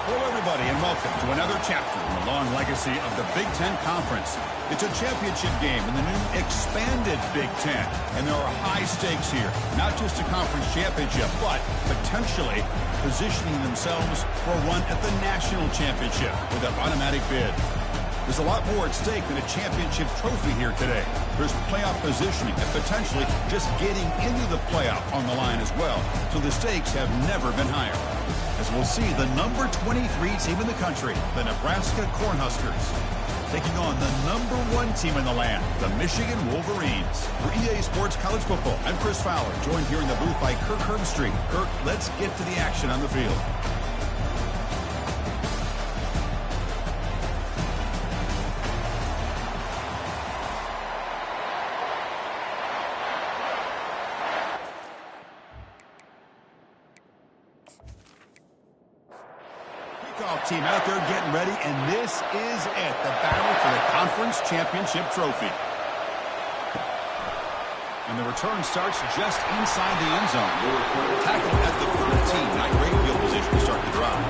Hello, everybody, and welcome to another chapter in the long legacy of the Big Ten Conference. It's a championship game in the new expanded Big Ten, and there are high stakes here. Not just a conference championship, but potentially positioning themselves for a run at the national championship with an automatic bid. There's a lot more at stake than a championship trophy here today. There's playoff positioning and potentially just getting into the playoff on the line as well. So the stakes have never been higher. As we'll see, the number 23 team in the country, the Nebraska Cornhuskers, taking on the number 1 team in the land, the Michigan Wolverines. For EA Sports College Football, I'm Chris Fowler, joined here in the booth by Kirk Herbstreit. Kirk, let's get to the action on the field. Team out there getting ready, and this is it, the battle for the conference championship trophy. And the return starts just inside the end zone. Tackled at the 13, not great field position to start the drive.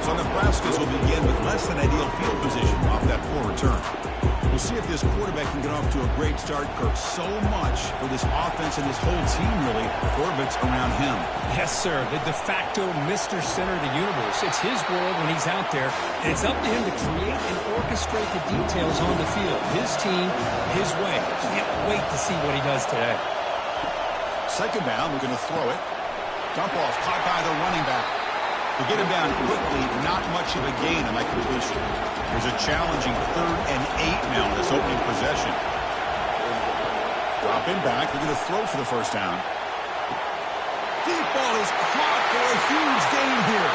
So Nebraska's will begin with less than ideal field position off that poor return. We'll see if this quarterback can get off to a great start, Kirk. So much for this offense and this whole team really orbits around him. Yes, sir. The de facto Mr. Center of the universe. It's his world when he's out there, and it's up to him to create and orchestrate the details on the field. His team, his way. Can't wait to see what he does today. Second down, we're going to throw it. Dump off, caught by the running back. To get him down quickly, not much of a gain on that completion. There's a challenging 3rd and 8 now in this opening possession. Dropping back, they're going to throw for the first down. Deep ball is caught for a huge gain here.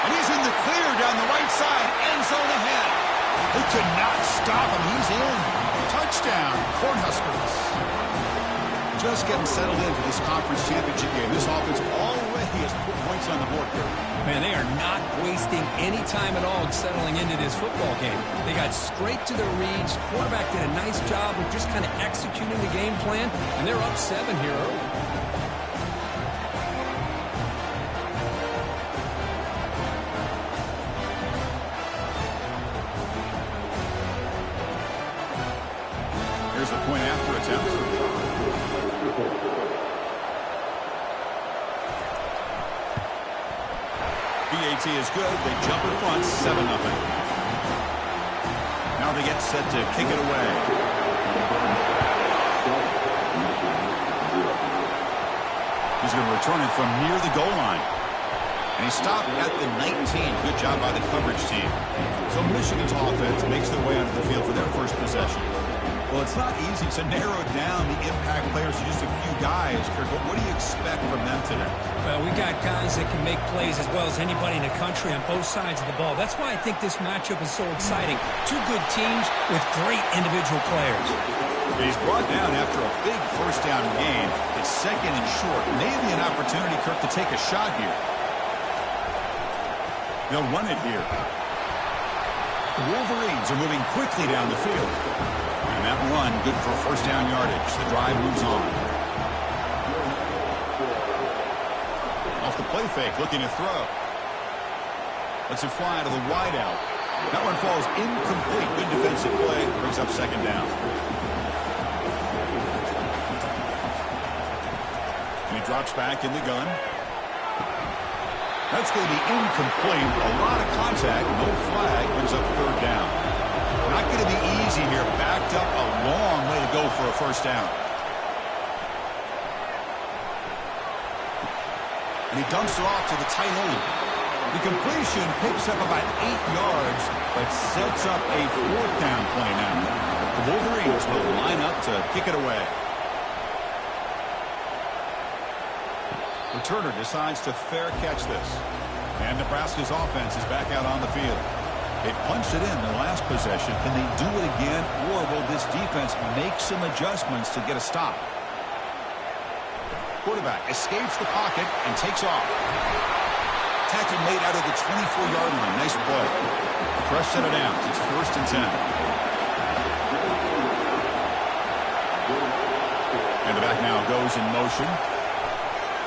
And he's in the clear down the right side, end zone ahead. They could not stop him, he's in. Touchdown, Cornhuskers. Just getting settled in for this conference championship game. This offense already has put points on the board here. Man, they are not wasting any time at all settling into this football game. They got straight to their reads. Quarterback did a nice job of just kind of executing the game plan, and they're up 7 here early. Here's the point after attempt. BAT is good. They jump in front, 7-0. Now they get set to kick it away. He's going to return it from near the goal line. And he stopped at the 19. Good job by the coverage team. So Michigan's offense makes their way onto the field for their first possession. Well, it's not easy to narrow down the impact players to just a few guys, Kirk, but what do you expect from them today? Well, we got guys that can make plays as well as anybody in the country on both sides of the ball. That's why I think this matchup is so exciting. 2 good teams with great individual players. He's brought down after a big first down gain. It's 2nd and short. Maybe an opportunity, Kirk, to take a shot here. They'll run it here. The Wolverines are moving quickly down the field. And that run, good for first down yardage. The drive moves on. Off the play fake, looking to throw. Lets it fly to the wide out. That one falls incomplete. Good defensive play. Brings up 2nd down. And he drops back in the gun. That's going to be incomplete. A lot of contact. No flag. Brings up 3rd down. Not going to be easy here. Backed up a long way to go for a first down. And he dumps it off to the tight end. The completion picks up about 8 yards, but sets up a 4th down play now. The Wolverines will line up to kick it away. Returner decides to fair catch this. And Nebraska's offense is back out on the field. They punched it in the last possession. Can they do it again, or will this defense make some adjustments to get a stop? Quarterback escapes the pocket and takes off. Tackle made out of the 24-yard line. Nice play. Fresh set of downs. It's 1st and 10. And the back now goes in motion.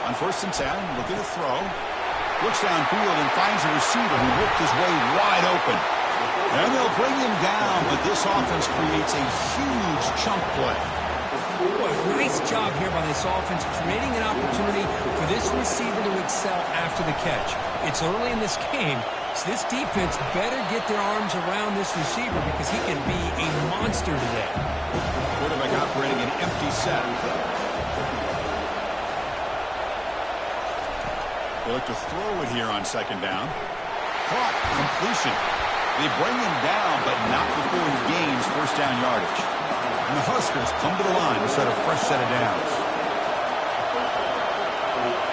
On 1st and 10, looking to throw. Looks downfield and finds a receiver who worked his way wide open. And they'll bring him down, but this offense creates a huge chunk play. Boy, nice job here by this offense, creating an opportunity for this receiver to excel after the catch. It's early in this game, so this defense better get their arms around this receiver because he can be a monster today. Quarterback operating an empty set. They look to throw it here on second down. Caught. Completion. They bring him down, but not before he gains first down yardage. And the Huskers come to the line to set a fresh set of downs.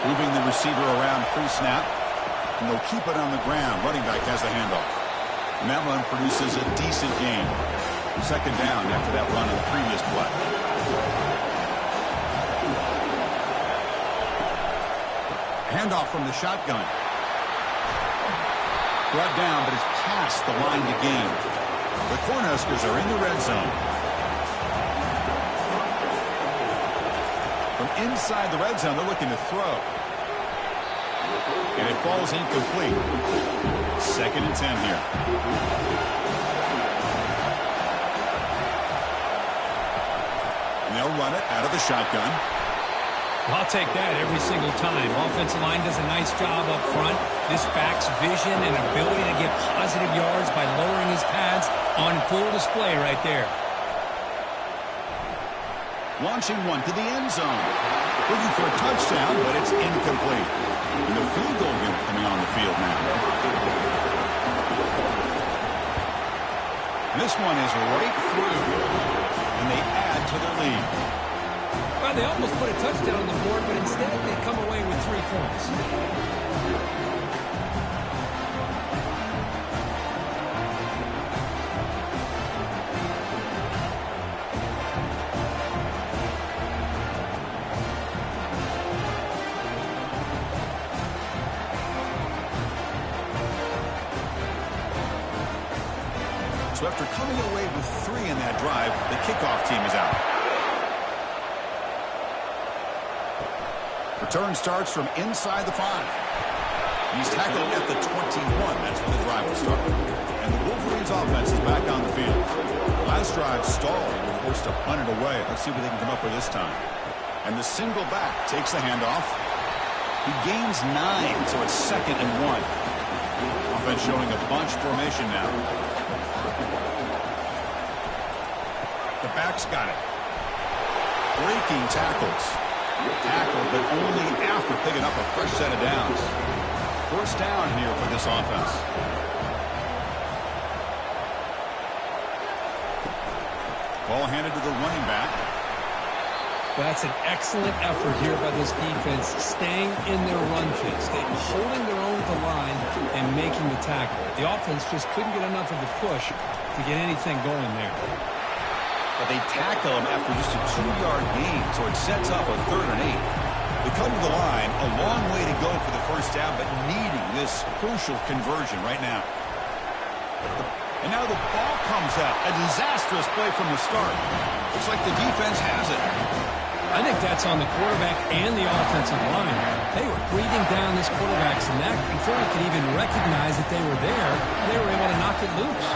Moving the receiver around pre-snap. And they'll keep it on the ground. Running back has the handoff. And that run produces a decent gain. Second down after that run in the previous play. Handoff from the shotgun. Brought down, but it's past the line to gain. The Cornhuskers are in the red zone. From inside the red zone, they're looking to throw. And it falls incomplete. 2nd and 10 here. And they'll run it out of the shotgun. I'll take that every single time. Offensive line does a nice job up front. This back's vision and ability to get positive yards by lowering his pads on full display right there. Launching one to the end zone. Looking for a touchdown, but it's incomplete. And the field goal unit coming on the field now. This one is right through. And they add to their lead. Well, they almost put a touchdown on the board, but instead they come away with 3 points. So after coming away with 3 in that drive, the kickoff team is out. Return starts from inside the 5. He's tackled at the 21. That's where the drive will start. And the Wolverines offense is back on the field. Last drive stalled. They were forced to punt it away. Let's see what they can come up with this time. And the single back takes the handoff. He gains 9, so it's 2nd and 1. Offense showing a bunch formation now. The back's got it. Breaking tackles. Tackled, but only after picking up a fresh set of downs. First down here for this offense. Ball handed to the running back. That's an excellent effort here by this defense, staying in their run fit, holding their own at the line and making the tackle. The offense just couldn't get enough of a push to get anything going there. But they tackle him after just a 2-yard gain, so it sets up a 3rd and 8. They come to the line, a long way to go for the first down, but needing this crucial conversion right now. And now the ball comes out. A disastrous play from the start. Looks like the defense has it. I think that's on the quarterback and the offensive line. They were breathing down this quarterback's neck before he could even recognize that they were there. They were able to knock it loose.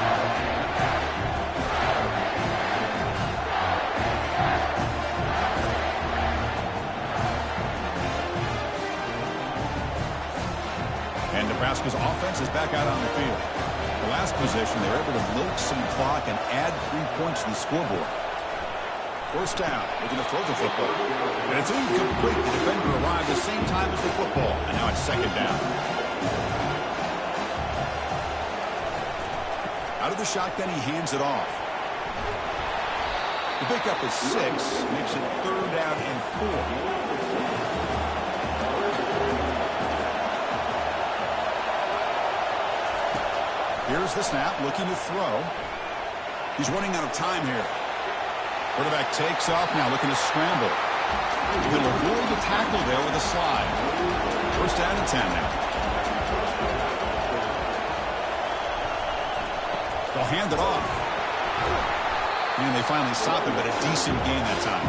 And Nebraska's offense is back out on the field. The last possession, they were able to milk some clock and add 3 points to the scoreboard. First down, looking to throw the football. And it's incomplete. The defender arrived the same time as the football. And now it's 2nd down. Out of the shotgun, he hands it off. The pickup is 6, makes it 3rd down and 4. Here's the snap, looking to throw. He's running out of time here. Quarterback takes off now, looking to scramble. He'll avoid the tackle there with a slide. First down and 10 now. They'll hand it off. And they finally stop it, but a decent gain that time.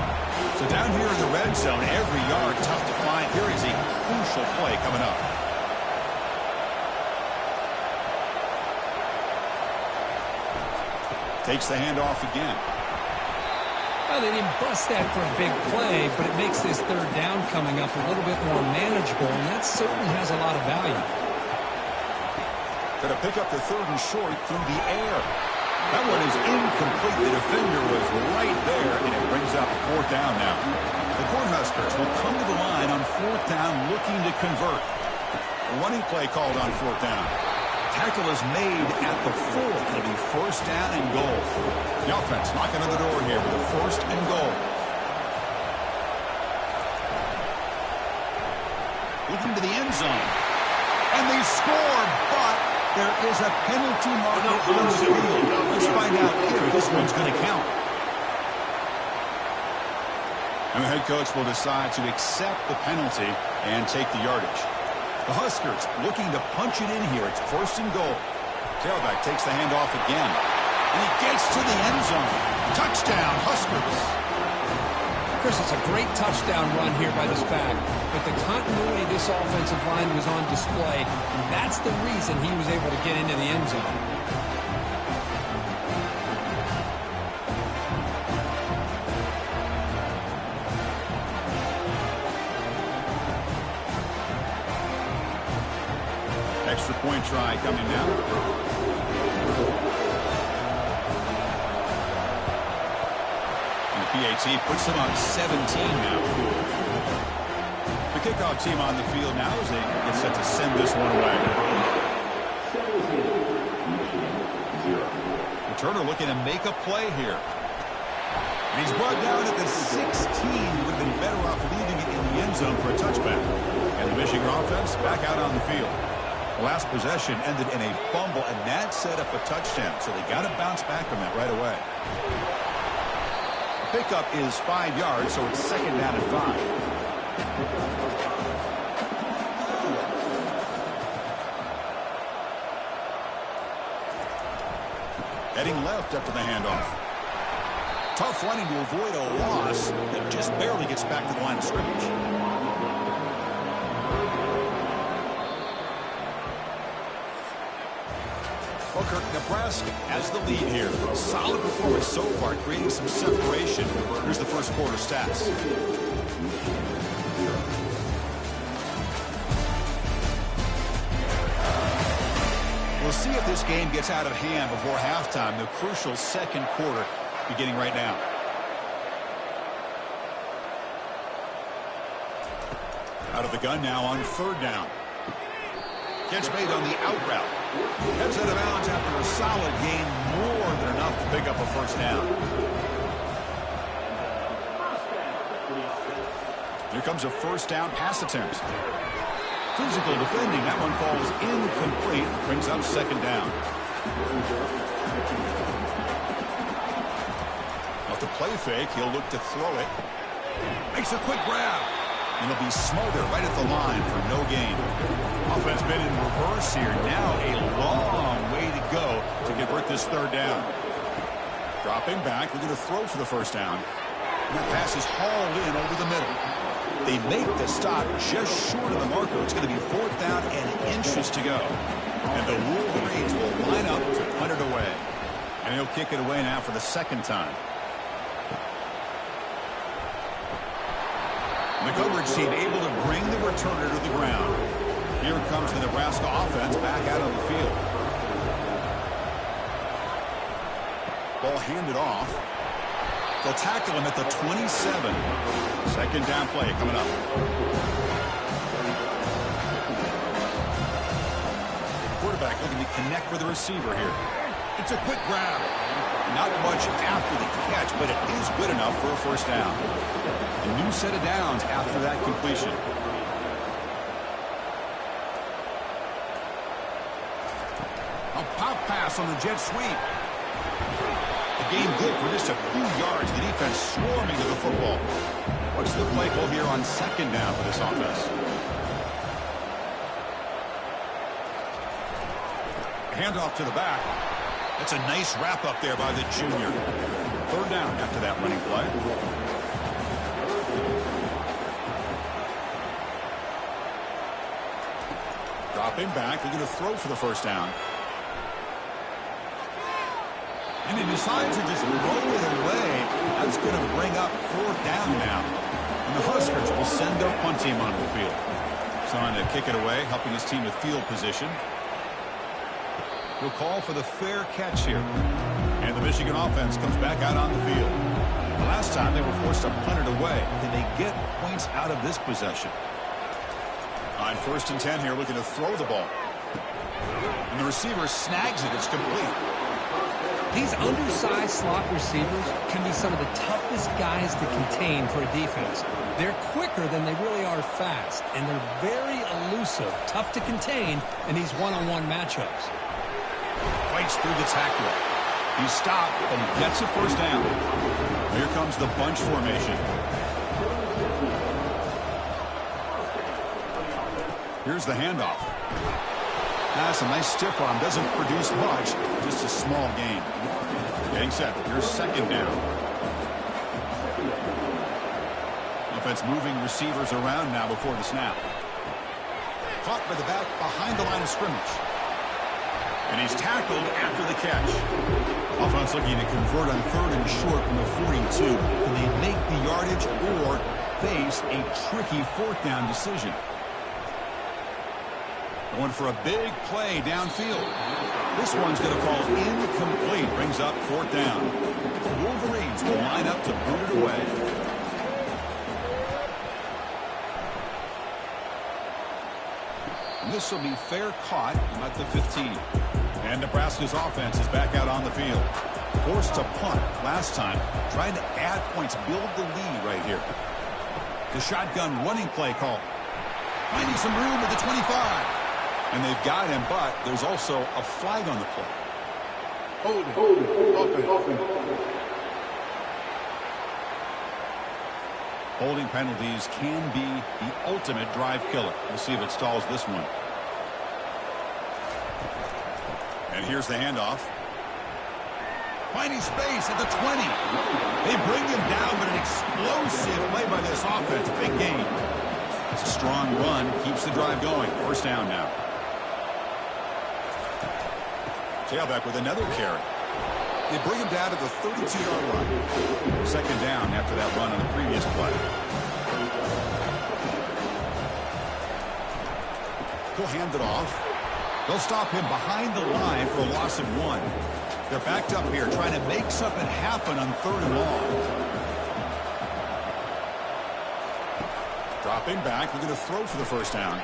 So down here in the red zone, every yard tough to find. Here is a crucial play coming up. Takes the handoff again. Well, they didn't bust that for a big play, but it makes this third down coming up a little bit more manageable, and that certainly has a lot of value. Going to pick up the third and short through the air. That one is incomplete. The defender was right there, and it brings up fourth down now. The Cornhuskers will come to the line on fourth down looking to convert. A running play called on fourth down. Tackle is made at the 4. It'll be first down and goal. The offense knocking on the door here with a first and goal. Looking to the end zone. And they score, but there is a penalty marker on the field. Let's find out if this one's going to count. And the head coach will decide to accept the penalty and take the yardage. The Huskers looking to punch it in here. It's first and goal. Tailback takes the handoff again. And he gets to the end zone. Touchdown, Huskers. Chris, it's a great touchdown run here by this back. But the continuity of this offensive line was on display. And that's the reason he was able to get into the end zone. Extra point try coming now. And the PAT puts them on 17 now. The kickoff team on the field now as they get set to send this one away. Returner looking to make a play here. And he's brought down at the 16. Would have been better off leaving it in the end zone for a touchback. And the Michigan offense back out on the field. The last possession ended in a fumble, and that set up a touchdown. So they got to bounce back from that right away. The pickup is 5 yards, so it's second down and 5. Heading left after the handoff. Tough running to avoid a loss that just barely gets back to the line of scrimmage. Falkirk, Nebraska has the lead here. Solid performance so far, creating some separation. Here's the first quarter stats. We'll see if this game gets out of hand before halftime. The crucial second quarter beginning right now. Out of the gun now on third down. Catch made on the out route. Heads out of bounds after a solid gain, more than enough to pick up a first down. Here comes a first down pass attempt. Physical defending. That one falls incomplete. Brings up second down. Off the play fake, he'll look to throw it. Makes a quick grab. And he'll be smothered right at the line for no gain. Offense been in reverse here. Now a long way to go to convert this third down. Dropping back, looking to throw for the first down. And that pass is hauled in over the middle. They make the stop just short of the marker. It's going to be fourth down and inches to go. And the Wolverines will line up to punt it away. And he'll kick it away now for the second time. The coverage team able to bring the returner to the ground. Here comes the Nebraska offense back out on the field. Ball handed off. They'll tackle him at the 27. Second down play coming up. Quarterback looking to connect with the receiver here. It's a quick grab. Not much after the catch, but it is good enough for a first down. A new set of downs after that completion. A pop pass on the jet sweep. The game good for just a few yards. The defense swarming to the football. What's the play call here on second down for this offense? Handoff to the back. That's a nice wrap up there by the junior. Third down after that running play. Dropping back, looking to throw for the first down. And he decides to just throw it away. That's going to bring up 4th down now. And the Huskers will send their punt team onto the field. Trying to kick it away, helping his team with field position. He'll call for the fair catch here. And the Michigan offense comes back out on the field. The last time they were forced to punt it away. Can they get points out of this possession? On 1st and 10 here, looking to throw the ball. And the receiver snags it. It's complete. These undersized slot receivers can be some of the toughest guys to contain for a defense. They're quicker than they really are fast, and they're very elusive, tough to contain in these one-on-one matchups. Fights through the tackle. He stopped and gets a 1st down. Here comes the bunch formation. Here's the handoff. That's a nice stiff arm. Doesn't produce much. Just a small gain. Getting set. Here's 2nd down. Offense moving receivers around now before the snap. Caught by the back behind the line of scrimmage. And he's tackled after the catch. Offense looking to convert on 3rd and short from the 42. Can they make the yardage or face a tricky 4th down decision? Going for a big play downfield. This one's going to fall incomplete. Brings up 4th down. The Wolverines will line up to boot it away. And this will be fair caught at the 15. And Nebraska's offense is back out on the field. Forced to punt last time. Trying to add points, build the lead right here. The shotgun running play call. Finding some room at the 25. And they've got him, but there's also a flag on the play. Holding penalties can be the ultimate drive killer. We'll see if it stalls this one. And here's the handoff. Finding space at the 20. They bring him down, but an explosive play by this offense. Big gain. It's a strong run. Keeps the drive going. 1st down now. Tailback with another carry. They bring him down to the 32-yard line. 2nd down after that run on the previous play. He'll hand it off. They'll stop him behind the line for a loss of 1. They're backed up here trying to make something happen on 3rd and long. Dropping back. We're going to throw for the 1st down.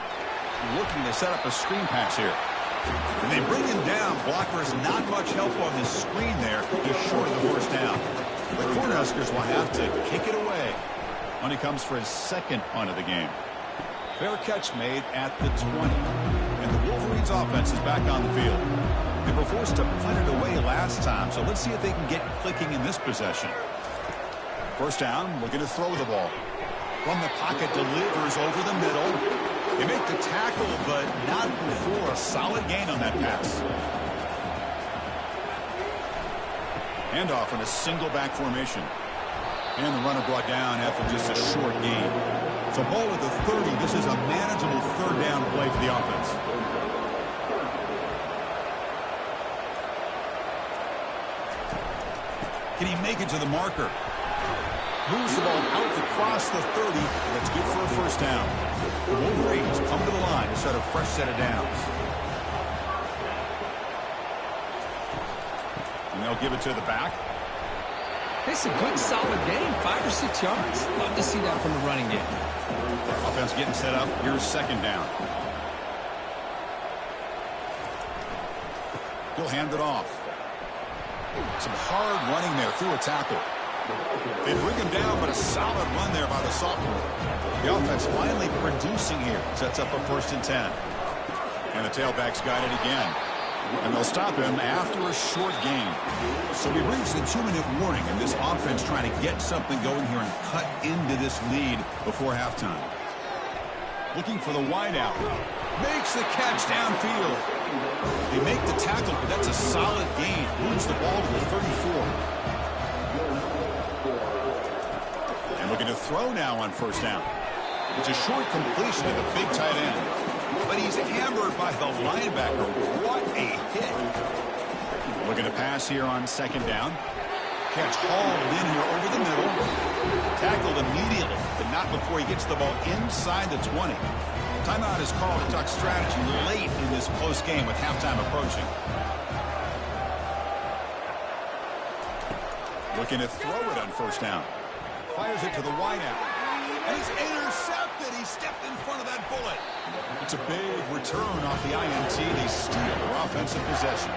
Looking to set up a screen pass here. And they bring him down. Blockers not much help on this screen there. He's short of the 1st down. The Cornhuskers will have to kick it away when he comes for his 2nd punt of the game. Fair catch made at the 20. And the Wolverines offense is back on the field. They were forced to punt it away last time, so let's see if they can get clicking in this possession. 1st down, looking to throw the ball. From the pocket, delivers over the middle. They make the tackle, but not before a solid gain on that pass. Handoff in a single back formation. And the runner brought down after just a short gain. So ball at the 30. This is a manageable 3rd down play for the offense. Can he make it to the marker? Moves the ball out across the 30. That's good for a 1st down. The Wolverines come to the line to set a fresh set of downs. And they'll give it to the back. It's a good, solid gain, 5 or 6 yards. Love to see that from the running game. Offense getting set up. Here's 2nd down. He'll hand it off. Some hard running there through a tackle. They bring him down, but a solid run there by the sophomore. The offense finally producing here. Sets up a 1st and 10. And the tailback's got it again. And they'll stop him after a short gain. So we reach the 2-minute warning, and this offense trying to get something going here and cut into this lead before halftime. Looking for the wideout. Makes the catch downfield. They make the tackle, but that's a solid gain. Moves the ball to the 34. And looking to throw now on 1st down. It's a short completion to the big tight end. But he's hammered by the linebacker. What a hit. Looking to pass here on second down. Catch hauled in here over the middle. Tackled immediately, but not before he gets the ball inside the 20. Timeout is called to talk strategy late in this close game with halftime approaching. Looking to throw it on first down. Fires it to the wideout. And he's intercepted. He stepped in front of that bullet. It's a big return off the INT. They steal their offensive possession.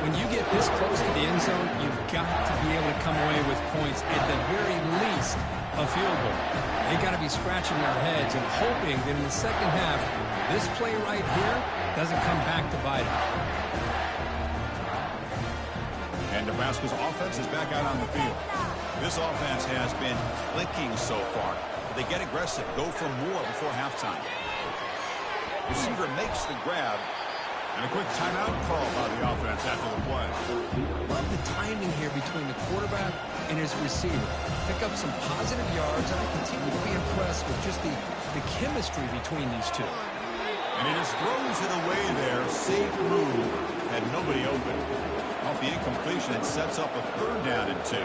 When you get this close to the end zone, you've got to be able to come away with points, at the very least, a field goal. They got to be scratching their heads and hoping that in the second half, this play right here doesn't come back to bite them. And Nebraska's offense is back out on the field. This offense has been clicking so far. They get aggressive, go for more before halftime. Receiver makes the grab. And a quick timeout call by the offense after the play. Love the timing here between the quarterback and his receiver. Pick up some positive yards, and I continue to be impressed with just the chemistry between these two. And he just throws it away there. Safe move. Had nobody open. Off the incompletion, it sets up a third down and 2.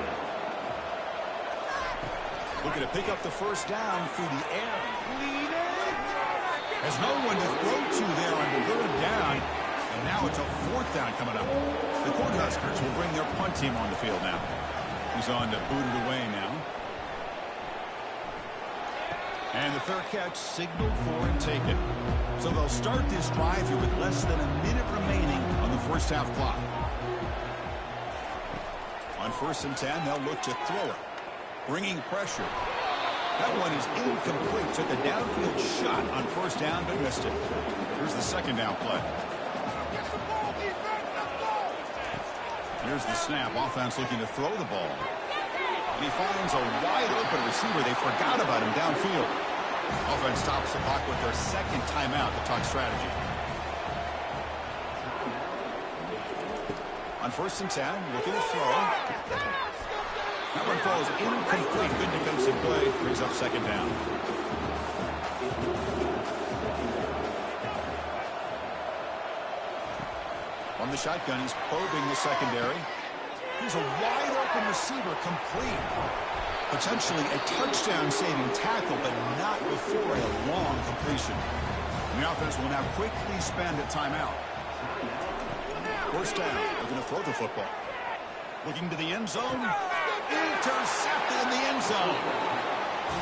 Looking to pick up the first down through the air. Has no one to throw to there on third down. And now it's a fourth down coming up. The Cornhuskers will bring their punt team on the field now. He's on to boot it away now. And the fair catch signaled for and taken. So they'll start this drive here with less than a minute remaining on the first half clock. On 1st and 10, they'll look to throw it. Bringing pressure. That one is incomplete. Took a downfield shot on first down, but missed it. Here's the second down play. Here's the snap. Offense looking to throw the ball. And he finds a wide open receiver. They forgot about him downfield. Offense stops the clock with their second timeout to talk strategy. On 1st and 10, looking to throw. That one falls incomplete. Good defensive play. Brings up second down. On the shotgun, he's probing the secondary. Here's a wide open receiver, complete. Potentially a touchdown-saving tackle, but not before a long completion. And the offense will now quickly spend a timeout. First down. They're going to throw the football. Looking to the end zone. Intercepted in the end zone.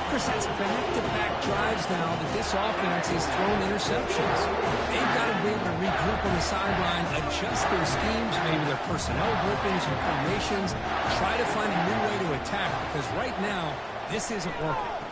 Chris, that's back-to-back drives now that this offense has thrown interceptions. They've got to be able to regroup on the sideline, adjust their schemes, maybe their personnel groupings and formations, try to find a new way to attack, because right now, this isn't working.